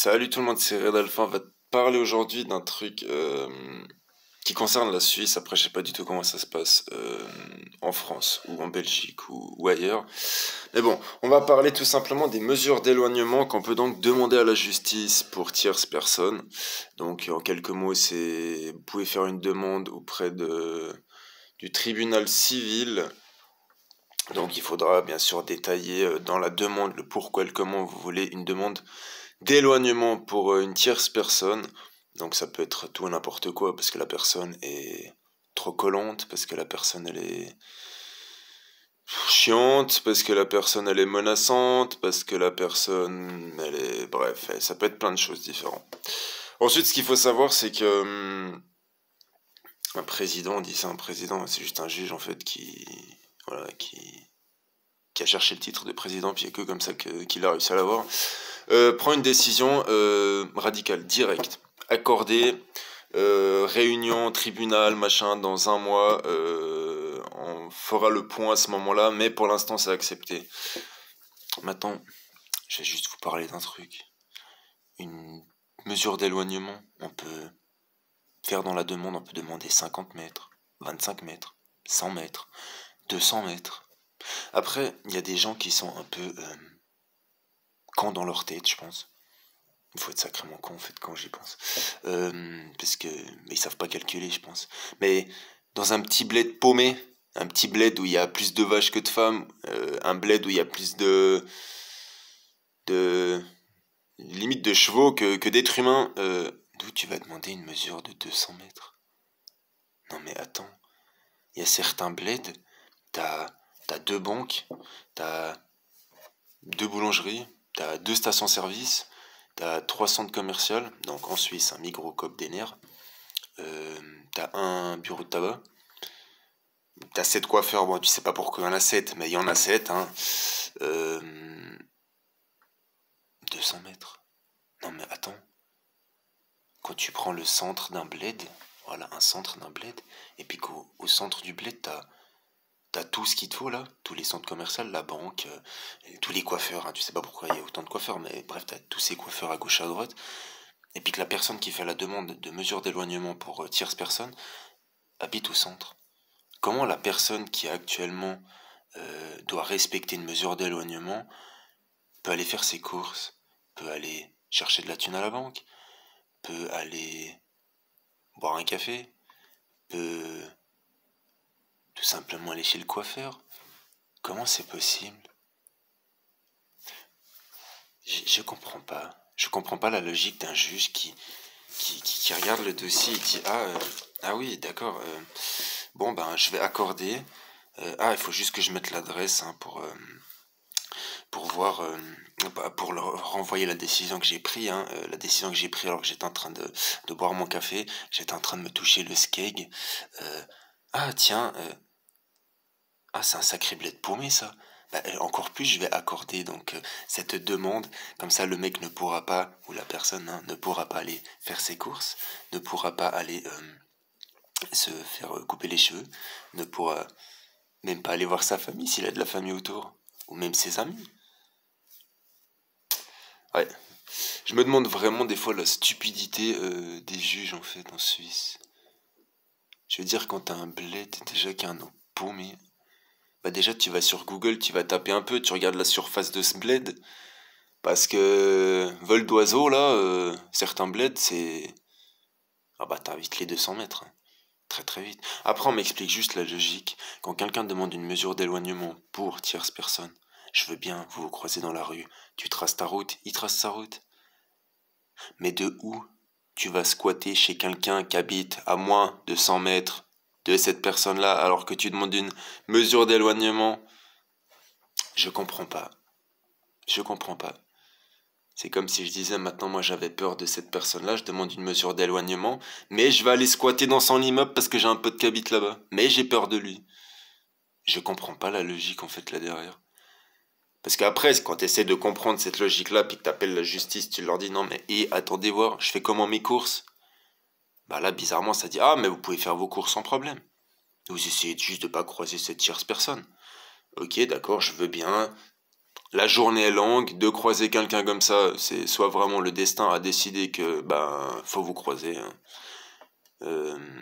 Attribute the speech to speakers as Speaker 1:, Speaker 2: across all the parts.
Speaker 1: Salut tout le monde, c'est Red Alpha. On va te parler aujourd'hui d'un truc qui concerne la Suisse. Après, je sais pas du tout comment ça se passe en France ou en Belgique ou ailleurs. Mais bon, on va parler tout simplement des mesures d'éloignement qu'on peut donc demander à la justice pour tierces personnes. Donc, en quelques mots, c'est vous pouvez faire une demande auprès du tribunal civil. Donc, il faudra bien sûr détailler dans la demande le pourquoi et le comment vous voulez une demande d'éloignement pour une tierce personne. Donc ça peut être tout et n'importe quoi, parce que la personne est trop collante, parce que la personne elle est chiante, parce que la personne elle est menaçante, parce que la personne elle est... Bref, ça peut être plein de choses différentes. Ensuite, ce qu'il faut savoir, c'est que un président, on dit ça un président, c'est juste un juge en fait Voilà, qui a cherché le titre de président, puis il n'y a que comme ça qu'il a réussi à l'avoir, prend une décision radicale, directe, accordée, réunion, tribunal, machin, dans un mois, on fera le point à ce moment-là, mais pour l'instant c'est accepté. Maintenant, je vais juste vous parler d'un truc. Une mesure d'éloignement, on peut faire dans la demande, on peut demander 50 mètres, 25 mètres, 100 mètres, 200 mètres. Après, il y a des gens qui sont un peu cons dans leur tête, je pense. Il faut être sacrément con en fait quand j'y pense. Parce que mais ils savent pas calculer, je pense. Mais dans un petit bled paumé, un petit bled où il y a plus de vaches que de femmes, un bled où il y a plus de limite de chevaux que d'êtres humains, d'où tu vas demander une mesure de 200 mètres? Non mais attends, il y a certains bleds, t'as t'as deux banques, t'as deux boulangeries, t'as deux stations-service, t'as trois centres commerciaux, donc en Suisse, un Migros, Coop, Denner, t'as un bureau de tabac, t'as sept coiffeurs, bon, tu sais pas pourquoi il y en a sept, mais il y en a sept, hein. 200 mètres. Non mais attends, quand tu prends le centre d'un bled, voilà, un centre d'un bled, et puis qu'au centre du bled, t'as tout ce qu'il te faut là, tous les centres commerciaux, la banque, tous les coiffeurs, hein, tu sais pas pourquoi il y a autant de coiffeurs, mais bref, t'as tous ces coiffeurs à gauche à droite, et puis que la personne qui fait la demande de mesure d'éloignement pour tierce personne habite au centre. Comment la personne qui actuellement doit respecter une mesure d'éloignement peut aller faire ses courses, peut aller chercher de la thune à la banque, peut aller boire un café, peut tout simplement aller chez le coiffeur? Comment c'est possible? Je comprends pas. Je comprends pas la logique d'un juge qui regarde le dossier et dit ah oui, d'accord, bon ben je vais accorder. Il faut juste que je mette l'adresse hein, pour voir, pour leur renvoyer la décision que j'ai prise, hein, la décision que j'ai prise alors que j'étais en train de boire mon café, j'étais en train de me toucher le skeg. Ah tiens, c'est un sacré bled paumé ça. Bah, encore plus, je vais accorder donc cette demande, comme ça le mec ne pourra pas, ou la personne hein, ne pourra pas aller faire ses courses, ne pourra pas aller se faire couper les cheveux, ne pourra même pas aller voir sa famille s'il a de la famille autour, ou même ses amis. Ouais, je me demande vraiment des fois la stupidité des juges en fait en Suisse. Je veux dire, quand t'as un bled déjà qui a un nom paumé, bah déjà tu vas sur Google, tu vas taper un peu, tu regardes la surface de ce bled. Parce que vol d'oiseau, là, certains bleds, c'est... Ah bah t'as vite les 200 mètres. Hein. Très très vite. Après, on m'explique juste la logique. Quand quelqu'un demande une mesure d'éloignement pour tierce personne, je veux bien, vous vous croisez dans la rue, tu traces ta route, il trace sa route. Mais de où tu vas squatter chez quelqu'un qui habite à moins de 100 mètres de cette personne-là alors que tu demandes une mesure d'éloignement? Je comprends pas. Je comprends pas. C'est comme si je disais maintenant moi j'avais peur de cette personne-là, je demande une mesure d'éloignement, mais je vais aller squatter dans son immeuble parce que j'ai un pote qui habite là-bas. Mais j'ai peur de lui. Je comprends pas la logique en fait là derrière. Parce qu'après, quand tu essaies de comprendre cette logique-là, puis que t'appelles la justice, tu leur dis non mais attendez voir, je fais comment mes courses? Bah là bizarrement ça dit ah mais vous pouvez faire vos courses sans problème. Vous essayez juste de pas croiser cette tierce personne. Ok d'accord, je veux bien. La journée est longue, de croiser quelqu'un comme ça, c'est soit vraiment le destin a décidé que, ben, faut vous croiser, hein. Euh,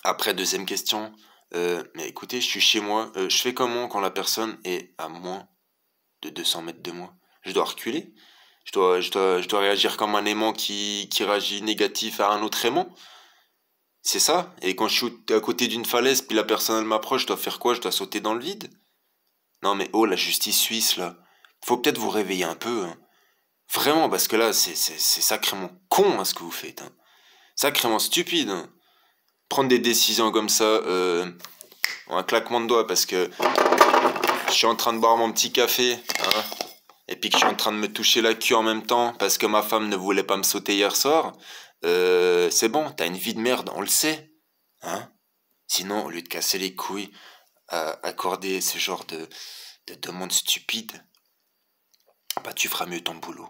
Speaker 1: Après, deuxième question. Mais écoutez, je suis chez moi. Je fais comment quand la personne est à moins de 200 mètres de moi? Je dois reculer? Je dois réagir comme un aimant qui réagit négatif à un autre aimant? C'est ça? Et quand je suis à côté d'une falaise, puis la personne elle m'approche, je dois faire quoi? Je dois sauter dans le vide? Non mais oh, la justice suisse, là. Faut peut-être vous réveiller un peu, hein. Vraiment, parce que là, c'est sacrément con, hein, ce que vous faites, hein. Sacrément stupide, hein. Prendre des décisions comme ça, un claquement de doigts, parce que je suis en train de boire mon petit café, hein, et puis que je suis en train de me toucher la queue en même temps, parce que ma femme ne voulait pas me sauter hier soir, c'est bon, t'as une vie de merde, on le sait, hein. Sinon, au lieu de casser les couilles, à accorder ce genre de demandes stupides, bah tu feras mieux ton boulot.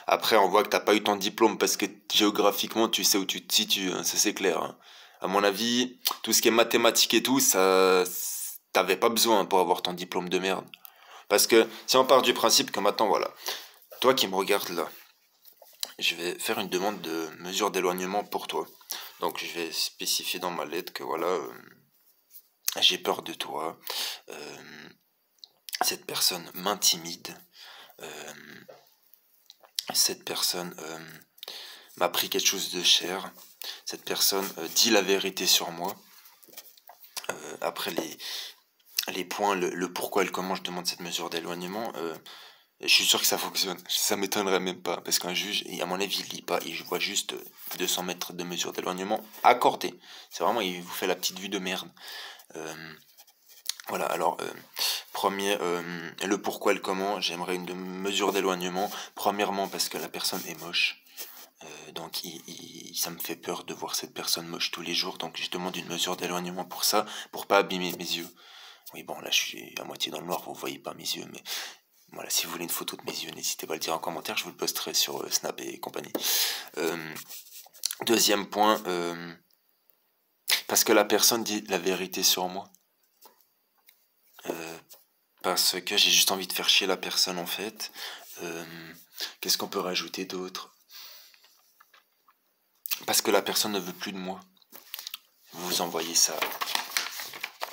Speaker 1: Après, on voit que t'as pas eu ton diplôme parce que géographiquement, tu sais où tu te situes, hein, ça c'est clair, hein. À mon avis, tout ce qui est mathématiques et tout, ça, t'avais pas besoin pour avoir ton diplôme de merde. Parce que si on part du principe que maintenant, voilà, toi qui me regardes là, je vais faire une demande de mesure d'éloignement pour toi. Donc je vais spécifier dans ma lettre que voilà, j'ai peur de toi, euh, cette personne m'intimide, euh, cette personne m'a pris quelque chose de cher, cette personne dit la vérité sur moi. Après les points, le pourquoi et le comment je demande cette mesure d'éloignement, je suis sûr que ça fonctionne. Ça m'étonnerait même pas. Parce qu'un juge, à mon avis, il lit pas. Il voit juste 200 mètres de mesure d'éloignement accordé. C'est vraiment, il vous fait la petite vue de merde. Euh, voilà, alors, premier, le pourquoi et le comment, j'aimerais une mesure d'éloignement. Premièrement, parce que la personne est moche. Donc, ça me fait peur de voir cette personne moche tous les jours. Donc, je demande une mesure d'éloignement pour ça, pour pas abîmer mes yeux. Oui, bon, là, je suis à moitié dans le noir, vous voyez pas mes yeux, mais voilà, si vous voulez une photo de mes yeux, n'hésitez pas à le dire en commentaire, je vous le posterai sur Snap et compagnie. Euh, Deuxième point, parce que la personne dit la vérité sur moi. Euh, Parce que j'ai juste envie de faire chier la personne en fait. Qu'est-ce qu'on peut rajouter d'autre? Parce que la personne ne veut plus de moi. Vous envoyez ça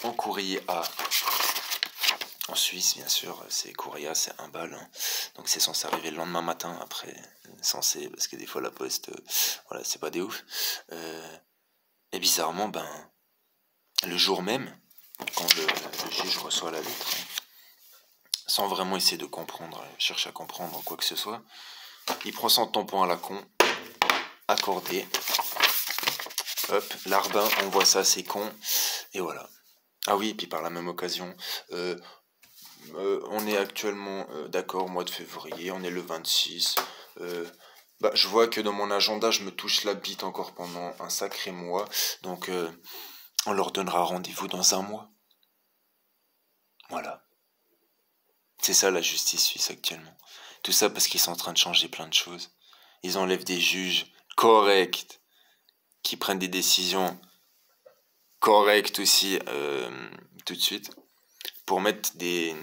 Speaker 1: en courrier à... En Suisse, bien sûr, c'est courrier, c'est 1 balle, hein. Donc c'est censé arriver le lendemain matin, après, censé, parce que des fois la poste, voilà, c'est pas des ouf. Et bizarrement, ben, le jour même, quand le juge reçoit la lettre, sans vraiment essayer de comprendre, chercher à comprendre quoi que ce soit, il prend son tampon à la con, accordé, hop, larbin, on voit ça, c'est con, et voilà. Ah oui, et puis par la même occasion, on est actuellement, d'accord, mois de février, on est le 26. Bah, je vois que dans mon agenda, je me touche la bite encore pendant un sacré mois. Donc, on leur donnera rendez-vous dans un mois. Voilà. C'est ça la justice suisse actuellement. Tout ça parce qu'ils sont en train de changer plein de choses. Ils enlèvent des juges corrects, qui prennent des décisions correctes aussi, tout de suite, pour mettre des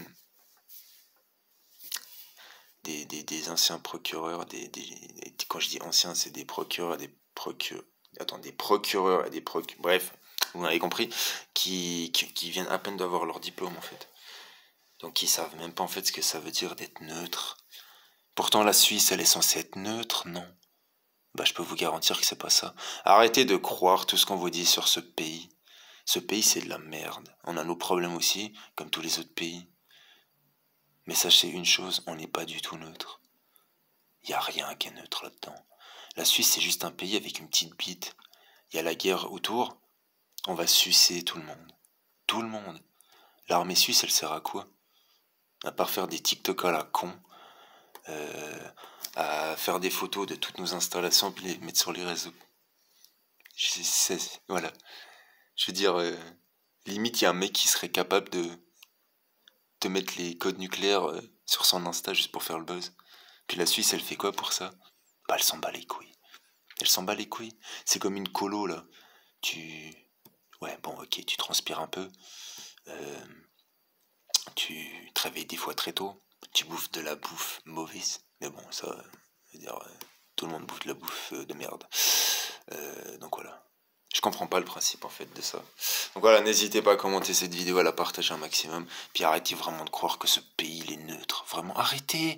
Speaker 1: anciens procureurs, quand je dis anciens, c'est des procureurs, des procureurs et des bref, vous m'avez compris, qui viennent à peine d'avoir leur diplôme en fait. Donc ils savent même pas en fait ce que ça veut dire d'être neutre. Pourtant la Suisse, elle est censée être neutre, non? Bah je peux vous garantir que c'est pas ça. Arrêtez de croire tout ce qu'on vous dit sur ce pays. Ce pays c'est de la merde. On a nos problèmes aussi, comme tous les autres pays. Mais sachez une chose, on n'est pas du tout neutre. Il n'y a rien qui est neutre là-dedans. La Suisse, c'est juste un pays avec une petite bite. Il y a la guerre autour, on va sucer tout le monde. Tout le monde. L'armée suisse, elle sert à quoi? À part faire des TikTok à la con, euh, à faire des photos de toutes nos installations puis les mettre sur les réseaux. Voilà. Je veux dire, limite, il y a un mec qui serait capable de mettre les codes nucléaires sur son Insta juste pour faire le buzz. Puis la Suisse, elle fait quoi pour ça? Bah, elle s'en bat les couilles. Elle s'en bat les couilles. C'est comme une colo, là. Tu... Ouais, bon, ok, tu transpires un peu. Euh, tu te réveilles des fois très tôt, tu bouffes de la bouffe mauvaise, mais bon, ça, je veux dire, tout le monde bouffe de la bouffe de merde. Donc voilà. Je comprends pas le principe en fait de ça. Donc voilà, n'hésitez pas à commenter cette vidéo, à la partager un maximum. Puis arrêtez vraiment de croire que ce pays il est neutre. Vraiment, arrêtez.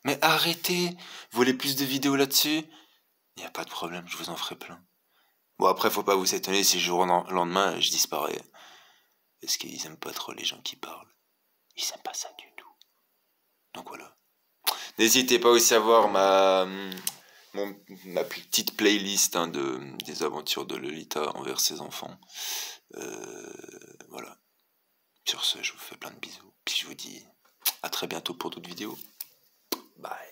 Speaker 1: Mais arrêtez. Vous voulez plus de vidéos là-dessus? Il n'y a pas de problème, je vous en ferai plein. Bon après, faut pas vous étonner si jour au lendemain je disparais. Parce qu'ils aiment pas trop les gens qui parlent. Ils aiment pas ça du tout. Donc voilà. N'hésitez pas aussi à voir ma petite playlist hein, des aventures de Lolita envers ses enfants. Voilà. Sur ce, je vous fais plein de bisous. Puis je vous dis à très bientôt pour d'autres vidéos. Bye.